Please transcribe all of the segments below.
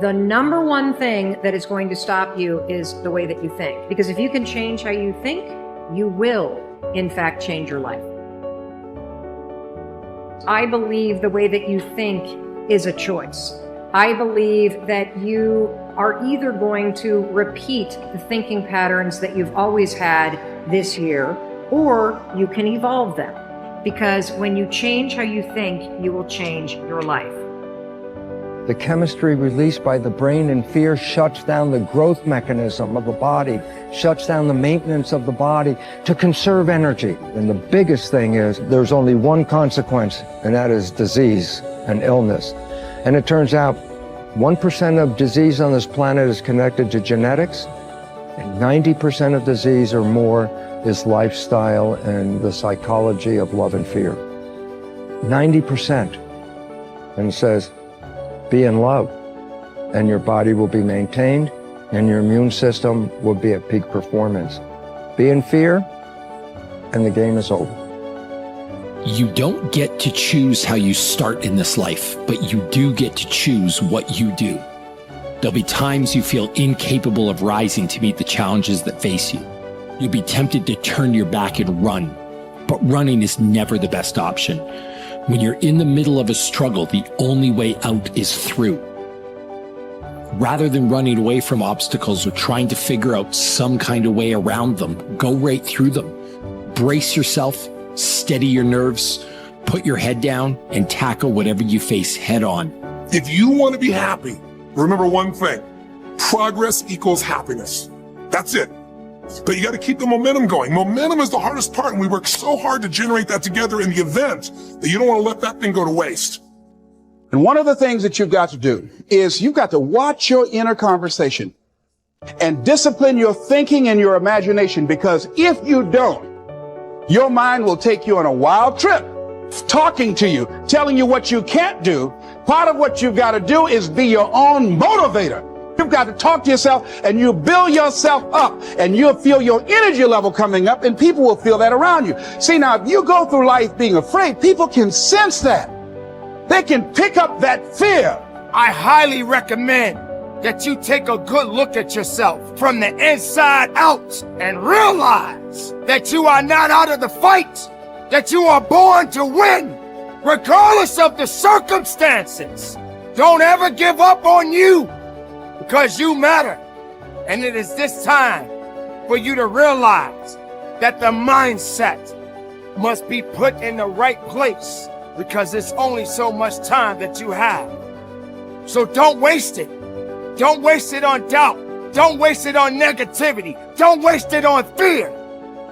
The number one thing that is going to stop you is the way that you think. Because if you can change how you think, you will, in fact, change your life. I believe the way that you think is a choice. I believe that you are either going to repeat the thinking patterns that you've always had this year, or you can evolve them. Because when you change how you think, you will change your life. The chemistry released by the brain in fear shuts down the growth mechanism of the body, shuts down the maintenance of the body to conserve energy. And the biggest thing is there's only one consequence, and that is disease and illness. And it turns out 1% of disease on this planet is connected to genetics, and 90% of disease or more is lifestyle and the psychology of love and fear. 90%. And it says, be in love, and your body will be maintained, and your immune system will be at peak performance. Be in fear, and the game is over. You don't get to choose how you start in this life, but you do get to choose what you do. There'll be times you feel incapable of rising to meet the challenges that face you. You'll be tempted to turn your back and run, but running is never the best option. When you're in the middle of a struggle, the only way out is through. Rather than running away from obstacles or trying to figure out some kind of way around them, go right through them. Brace yourself, steady your nerves, put your head down, and tackle whatever you face head on. If you want to be happy, remember one thing: progress equals happiness. That's it. But you got to keep the momentum going. Momentum is the hardest part, and we work so hard to generate that together in the event that you don't want to let that thing go to waste. And one of the things that you've got to do is you've got to watch your inner conversation and discipline your thinking and your imagination, because if you don't, your mind will take you on a wild trip, talking to you, telling you what you can't do. Part of what you've got to do is be your own motivator. You've got to talk to yourself, and you build yourself up, and you'll feel your energy level coming up, and people will feel that around you. See, now, if you go through life being afraid, people can sense that. They can pick up that fear. I highly recommend that you take a good look at yourself from the inside out and realize that you are not out of the fight, that you are born to win, regardless of the circumstances. Don't ever give up on you, because you matter. And it is this time for you to realize that the mindset must be put in the right place, because it's only so much time that you have. So don't waste it. Don't waste it on doubt. Don't waste it on negativity. Don't waste it on fear.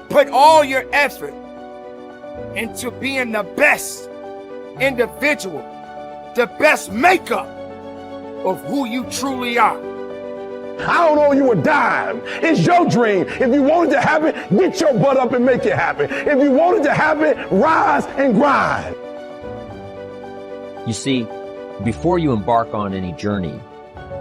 Put all your effort into being the best individual, the best makeup of who you truly are. I don't owe you a dime. It's your dream. If you want it to happen, get your butt up and make it happen. If you want it to happen, rise and grind. You see, before you embark on any journey,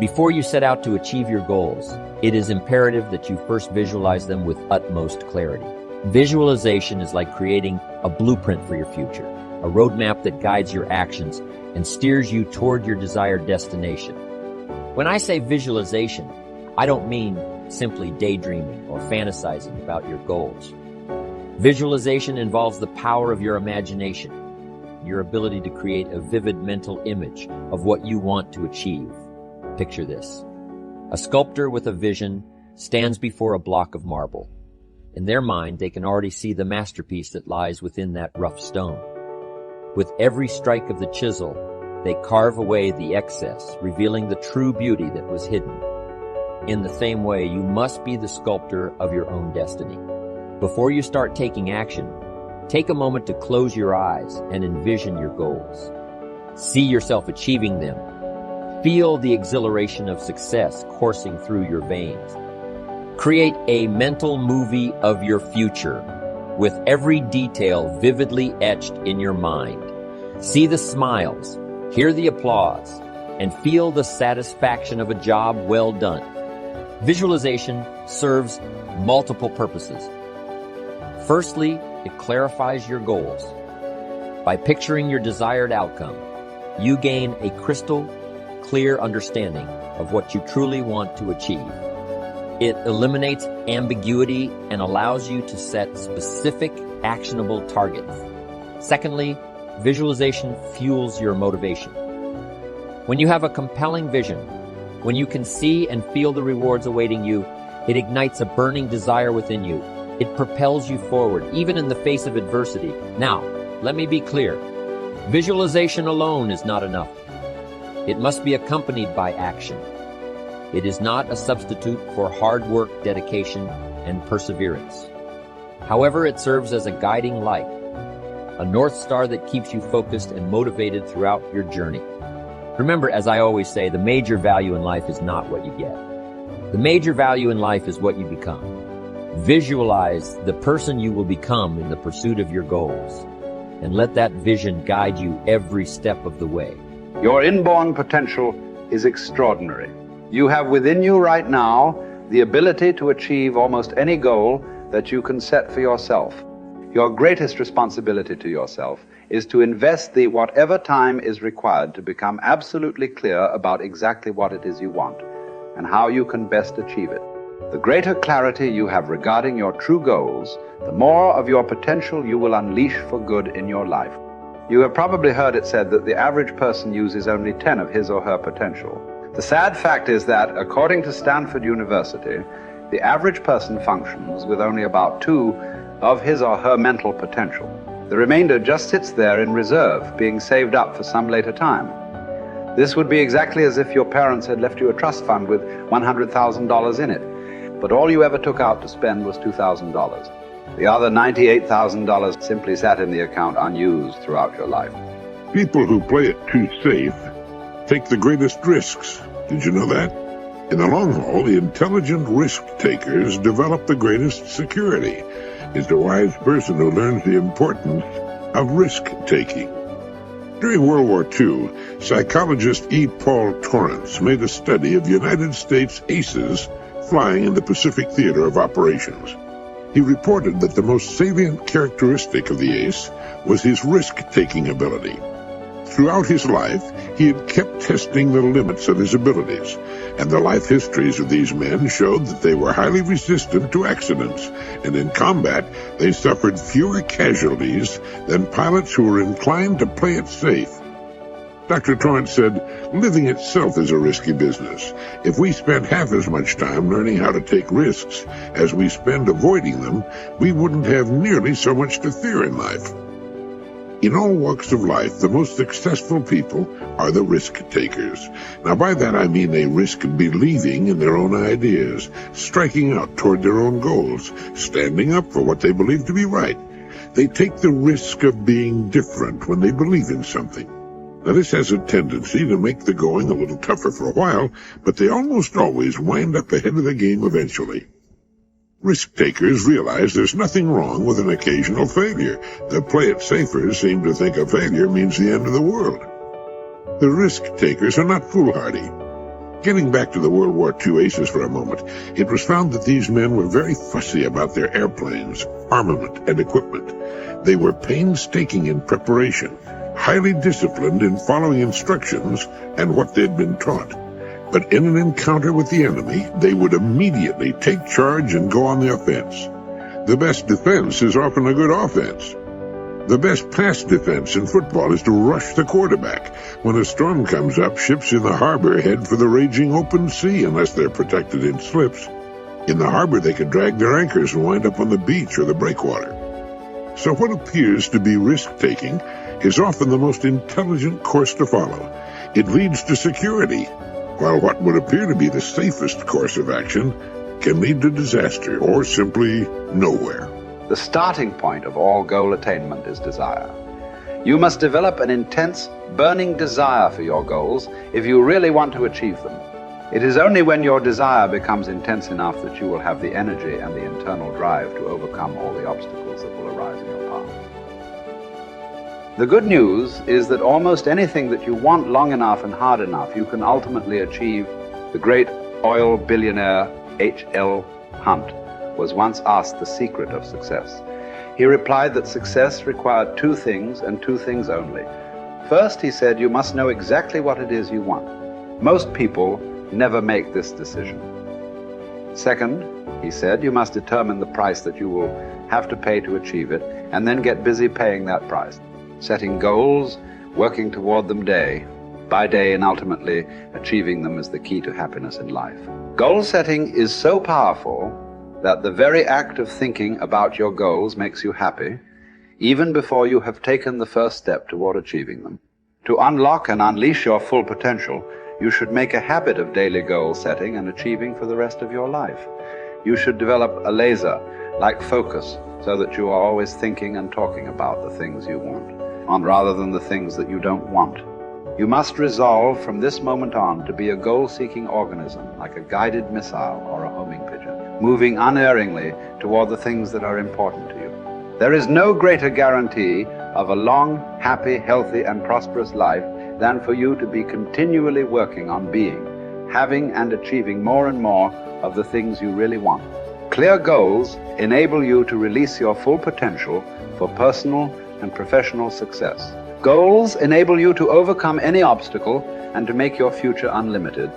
before you set out to achieve your goals, it is imperative that you first visualize them with utmost clarity. Visualization is like creating a blueprint for your future, a roadmap that guides your actions and steers you toward your desired destination. When I say visualization, I don't mean simply daydreaming or fantasizing about your goals. Visualization involves the power of your imagination, your ability to create a vivid mental image of what you want to achieve. Picture this. A sculptor with a vision stands before a block of marble. In their mind, they can already see the masterpiece that lies within that rough stone. With every strike of the chisel, they carve away the excess, revealing the true beauty that was hidden. In the same way, you must be the sculptor of your own destiny. Before you start taking action, take a moment to close your eyes and envision your goals. See yourself achieving them. Feel the exhilaration of success coursing through your veins. Create a mental movie of your future, with every detail vividly etched in your mind. See the smiles, hear the applause, and feel the satisfaction of a job well done. Visualization serves multiple purposes. Firstly, it clarifies your goals. By picturing your desired outcome, you gain a crystal clear understanding of what you truly want to achieve. It eliminates ambiguity and allows you to set specific, actionable targets. Secondly, visualization fuels your motivation. When you have a compelling vision, when you can see and feel the rewards awaiting you, it ignites a burning desire within you. It propels you forward, even in the face of adversity. Now, let me be clear. Visualization alone is not enough. It must be accompanied by action. It is not a substitute for hard work, dedication, and perseverance. However, it serves as a guiding light, a North Star that keeps you focused and motivated throughout your journey. Remember, as I always say, the major value in life is not what you get. The major value in life is what you become. Visualize the person you will become in the pursuit of your goals, and let that vision guide you every step of the way. Your inborn potential is extraordinary. You have within you right now the ability to achieve almost any goal that you can set for yourself. Your greatest responsibility to yourself is to invest the whatever time is required to become absolutely clear about exactly what it is you want and how you can best achieve it. The greater clarity you have regarding your true goals, the more of your potential you will unleash for good in your life. You have probably heard it said that the average person uses only 10 of his or her potential. The sad fact is that, according to Stanford University, the average person functions with only about 2 of his or her mental potential. The remainder just sits there in reserve, being saved up for some later time. This would be exactly as if your parents had left you a trust fund with $100,000 in it, but all you ever took out to spend was $2,000. The other $98,000 simply sat in the account unused throughout your life. People who play it too safe take the greatest risks. Did you know that? In the long haul, the intelligent risk takers develop the greatest security. It's the wise person who learns the importance of risk-taking. During World War II, psychologist E. Paul Torrance made a study of United States aces flying in the Pacific Theater of Operations. He reported that the most salient characteristic of the ace was his risk-taking ability. Throughout his life, he had kept testing the limits of his abilities, and the life histories of these men showed that they were highly resistant to accidents, and in combat, they suffered fewer casualties than pilots who were inclined to play it safe. Dr. Torrance said, living itself is a risky business. If we spent half as much time learning how to take risks as we spend avoiding them, we wouldn't have nearly so much to fear in life. In all walks of life, the most successful people are the risk takers. Now, by that I mean they risk believing in their own ideas, striking out toward their own goals, standing up for what they believe to be right. They take the risk of being different when they believe in something. Now, this has a tendency to make the going a little tougher for a while, but they almost always wind up ahead of the game eventually. Risk-takers realize there's nothing wrong with an occasional failure. The play-it-safers seem to think a failure means the end of the world. The risk-takers are not foolhardy. Getting back to the World War II aces for a moment, it was found that these men were very fussy about their airplanes, armament, and equipment. They were painstaking in preparation, highly disciplined in following instructions and what they'd been taught. But in an encounter with the enemy, they would immediately take charge and go on the offense. The best defense is often a good offense. The best pass defense in football is to rush the quarterback. When a storm comes up, ships in the harbor head for the raging open sea unless they're protected in slips. In the harbor, they could drag their anchors and wind up on the beach or the breakwater. So what appears to be risk-taking is often the most intelligent course to follow. It leads to security, while what would appear to be the safest course of action can lead to disaster or simply nowhere. The starting point of all goal attainment is desire. You must develop an intense, burning desire for your goals if you really want to achieve them. It is only when your desire becomes intense enough that you will have the energy and the internal drive to overcome all the obstacles that will arise in your path. The good news is that almost anything that you want long enough and hard enough, you can ultimately achieve. The great oil billionaire H.L. Hunt was once asked the secret of success. He replied that success required 2 things and 2 things only. First, he said, you must know exactly what it is you want. Most people never make this decision. Second, he said, you must determine the price that you will have to pay to achieve it, and then get busy paying that price, setting goals, working toward them day by day, and ultimately achieving them is the key to happiness in life. Goal setting is so powerful that the very act of thinking about your goals makes you happy, even before you have taken the first step toward achieving them. To unlock and unleash your full potential, you should make a habit of daily goal setting and achieving for the rest of your life. You should develop a laser-like focus so that you are always thinking and talking about the things you want, rather than the things that you don't want. You must resolve from this moment on to be a goal-seeking organism, like a guided missile or a homing pigeon, moving unerringly toward the things that are important to you. There is no greater guarantee of a long, happy, healthy, and prosperous life than for you to be continually working on being, having and achieving more and more of the things you really want. Clear goals enable you to release your full potential for personal and professional success. Goals enable you to overcome any obstacle and to make your future unlimited.